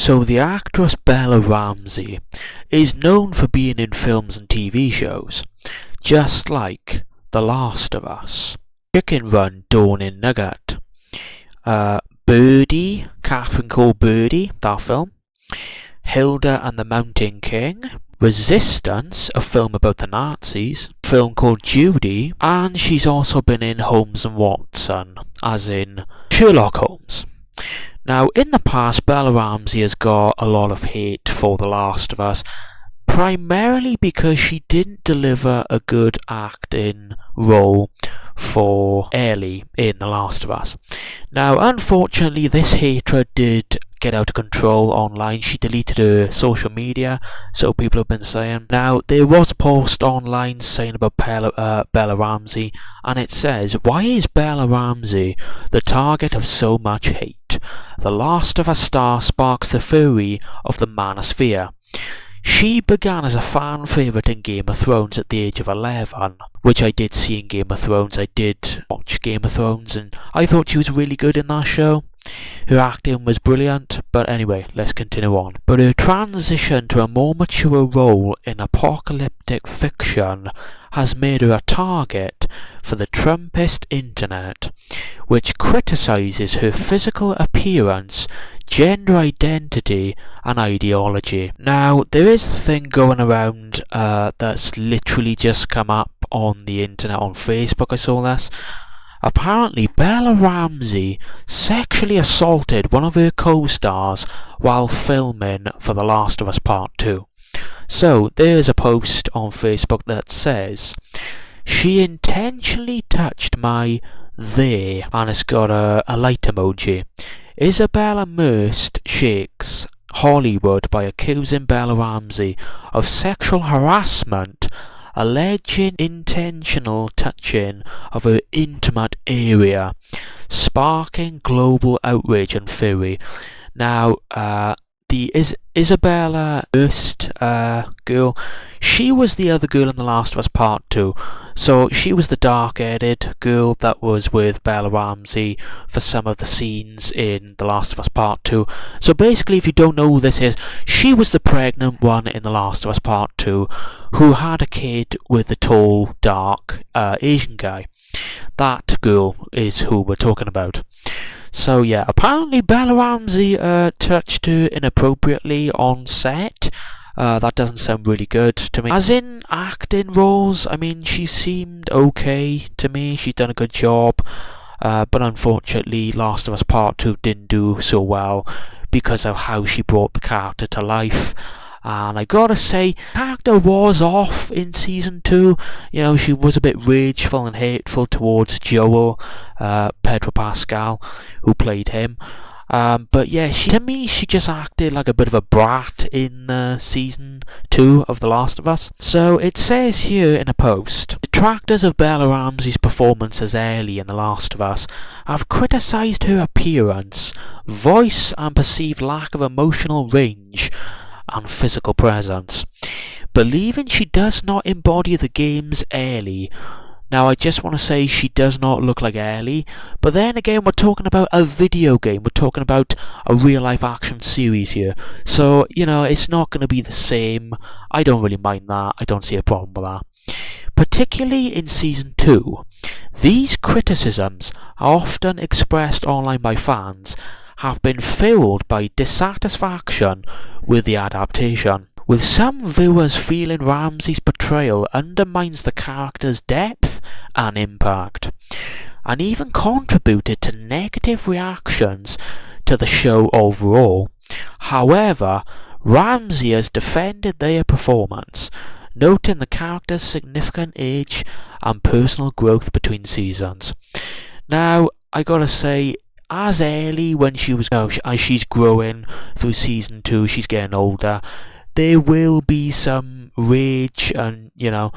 So the actress Bella Ramsay is known for being in films and TV shows, just like The Last of Us, Chicken Run, Dawn in Nugget, Birdie, Catherine called Birdie, that film, Hilda and the Mountain King, Resistance, a film about the Nazis, a film called Judy, and she's also been in Holmes and Watson, as in Sherlock Holmes. Now, in the past, Bella Ramsay has got a lot of hate for The Last of Us, primarily because she didn't deliver a good acting role for Ellie in The Last of Us. Now, unfortunately, this hatred did get out of control online. She deleted her social media, so people have been saying. Now, there was a post online saying about Bella Ramsay, and it says, "Why is Bella Ramsay the target of so much hate? The Last of Us star sparks the fury of the manosphere. She began as a fan favourite in Game of Thrones at the age of 11, which I did see in Game of Thrones. I did watch Game of Thrones, and I thought she was really good in that show. Her acting was brilliant, but anyway, let's continue on. But her transition to a more mature role in apocalyptic fiction has made her a target for the Trumpist internet, which criticises her physical appearance, gender identity and ideology." Now, there is a thing going around that's literally just come up on the internet, on Facebook. I saw this. Apparently, Bella Ramsay sexually assaulted one of her co-stars while filming for The Last of Us Part 2. So, there's a post on Facebook that says, "She intentionally touched my there," and it's got a light emoji. "Isabela Merced shakes Hollywood by accusing Bella Ramsay of sexual harassment, alleging intentional touching of her intimate area, sparking global outrage and fury." Now, the Isabela Merced girl, she was the other girl in The Last of Us Part 2. So she was the dark-haired girl that was with Bella Ramsay for some of the scenes in The Last of Us Part 2. So basically, if you don't know who this is, she was the pregnant one in The Last of Us Part 2 who had a kid with the tall, dark Asian guy. That girl is who we're talking about. So yeah, apparently Bella Ramsay touched her inappropriately on set. That doesn't sound really good to me. As in acting roles, I mean, she seemed okay to me. She's done a good job. But unfortunately, Last of Us Part 2 didn't do so well because of how she brought the character to life. And I gotta say, character was off in Season 2. You know, she was a bit rageful and hateful towards Joel, Pedro Pascal, who played him. But yeah, to me, she just acted like a bit of a brat in Season 2 of The Last of Us. So it says here in a post, "Detractors of Bella Ramsay's performance as Ellie in The Last of Us have criticised her appearance, voice and perceived lack of emotional range and physical presence, believing she does not embody the game's Ellie." Now, I just want to say she does not look like Ellie, but then again, we're talking about a video game. We're talking about a real-life action series here. So, you know, it's not going to be the same. I don't really mind that. I don't see a problem with that. Particularly in Season 2, these criticisms, often expressed online by fans, have been fueled by dissatisfaction with the adaptation, with some viewers feeling Ramsay's portrayal undermines the character's depth and impact, and even contributed to negative reactions to the show overall. However, Ramsay has defended their performance, noting the character's significant age and personal growth between seasons. Now, I gotta say, as Ellie, when she was, as she's growing through Season 2, she's getting older, there will be some rage and, you know,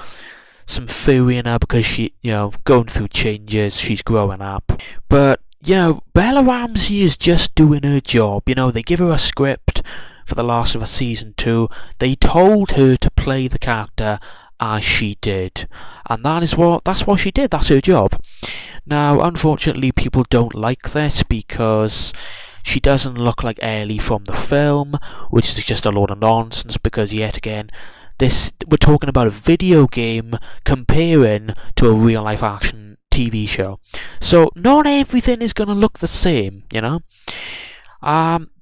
some fury in her because she, you know, going through changes, she's growing up. But, you know, Bella Ramsay is just doing her job. You know, they give her a script for The Last of Us Season 2. They told her to play the character as she did, and that's what she did. That's her job. Now, unfortunately, people don't like this because She doesn't look like Ellie from the film, which is just a load of nonsense because, yet again, we're talking about a video game comparing to a real life action TV show. So not everything is going to look the same, you know.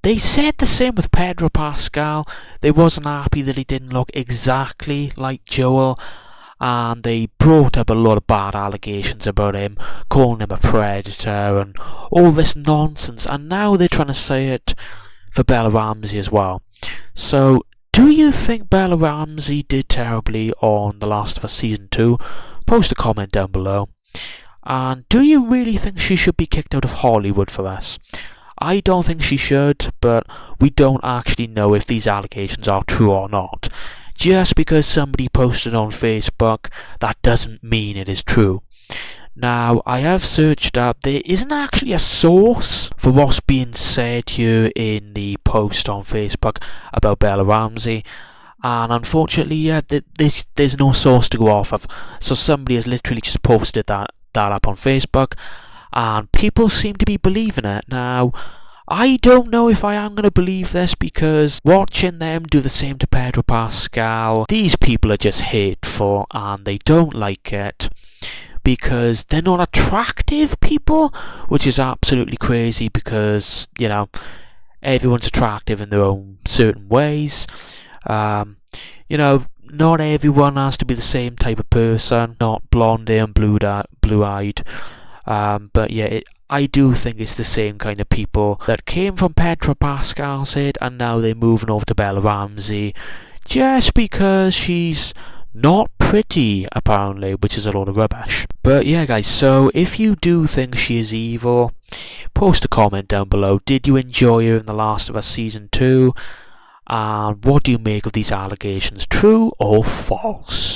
They said the same with Pedro Pascal. They wasn't happy that he didn't look exactly like Joel, and they brought up a lot of bad allegations about him, calling him a predator and all this nonsense, and now they're trying to say it for Bella Ramsey as well. So do you think Bella Ramsey did terribly on The Last of Us Season 2? Post a comment down below. And do you really think she should be kicked out of Hollywood for this? I don't think she should, but we don't actually know if these allegations are true or not. Just because somebody posted on Facebook, that doesn't mean it is true. Now, I have searched up, there isn't actually a source for what's being said here in the post on Facebook about Bella Ramsey, and unfortunately, there's no source to go off of, so somebody has literally just posted that up on Facebook, and people seem to be believing it. Now, I don't know if I am going to believe this, because watching them do the same to Pedro Pascal, these people are just hateful, and they don't like it, because they're not attractive people, which is absolutely crazy because, you know, everyone's attractive in their own certain ways. You know, not everyone has to be the same type of person, not blonde and blue-eyed. But yeah, I do think it's the same kind of people that came from Pedro Pascal's head, and now they're moving over to Bella Ramsey just because she's not pretty, apparently, which is a lot of rubbish. But yeah, guys, so if you do think she is evil, post a comment down below. Did you enjoy her in The Last of Us Season 2? And what do you make of these allegations? True or false?